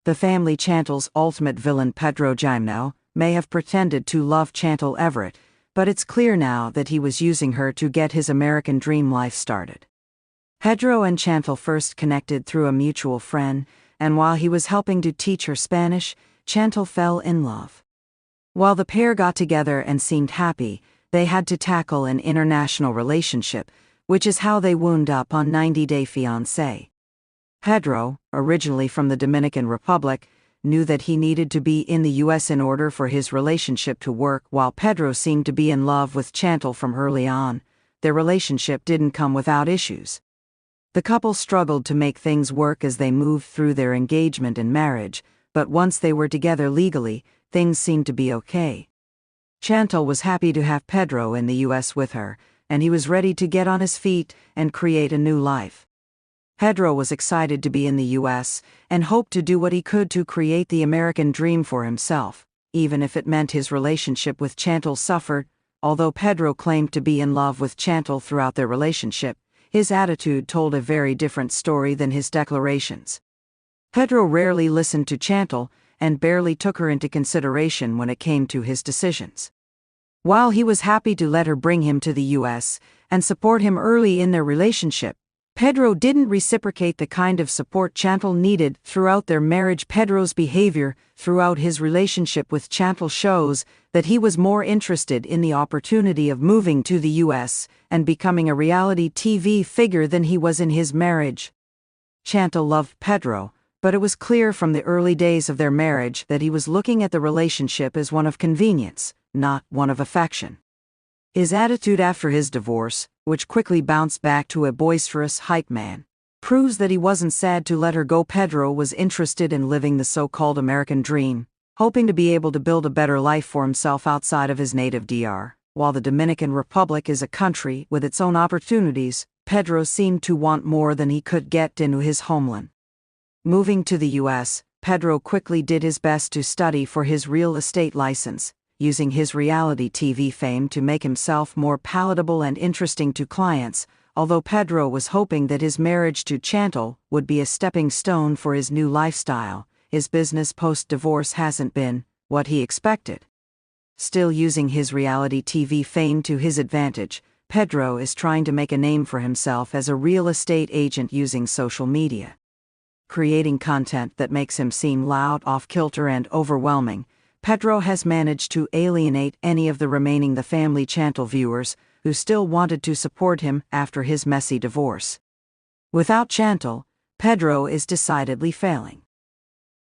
The family Chantel's ultimate villain Pedro Jimeno may have pretended to love Chantel Everett, but it's clear now that he was using her to get his American dream life started. Pedro and Chantel first connected through a mutual friend, and while he was helping to teach her Spanish, Chantel fell in love. While the pair got together and seemed happy, they had to tackle an international relationship, which is how they wound up on 90 Day Fiance. Pedro, originally from the Dominican Republic, knew that he needed to be in the U.S. in order for his relationship to work. While Pedro seemed to be in love with Chantel from early on, their relationship didn't come without issues. The couple struggled to make things work as they moved through their engagement and marriage, but once they were together legally, things seemed to be okay. Chantel was happy to have Pedro in the U.S. with her, and he was ready to get on his feet and create a new life. Pedro was excited to be in the U.S. and hoped to do what he could to create the American dream for himself, even if it meant his relationship with Chantel suffered. Although Pedro claimed to be in love with Chantel throughout their relationship, his attitude told a very different story than his declarations. Pedro rarely listened to Chantel and barely took her into consideration when it came to his decisions. While he was happy to let her bring him to the U.S. and support him early in their relationship, Pedro didn't reciprocate the kind of support Chantel needed throughout their marriage. Pedro's behavior throughout his relationship with Chantel shows that he was more interested in the opportunity of moving to the U.S. and becoming a reality TV figure than he was in his marriage. Chantel loved Pedro, but it was clear from the early days of their marriage that he was looking at the relationship as one of convenience, not one of affection. His attitude after his divorce, which quickly bounced back to a boisterous hype man, proves that he wasn't sad to let her go. Pedro was interested in living the so-called American dream, hoping to be able to build a better life for himself outside of his native DR. While the Dominican Republic is a country with its own opportunities, Pedro seemed to want more than he could get into his homeland. Moving to the U.S., Pedro quickly did his best to study for his real estate license, using his reality TV fame to make himself more palatable and interesting to clients. Although Pedro was hoping that his marriage to Chantel would be a stepping stone for his new lifestyle, his business post-divorce hasn't been what he expected. Still using his reality TV fame to his advantage, Pedro is trying to make a name for himself as a real estate agent using social media. Creating content that makes him seem loud, off-kilter, and overwhelming, Pedro has managed to alienate any of the remaining The Family Chantel viewers who still wanted to support him after his messy divorce. Without Chantel, Pedro is decidedly failing.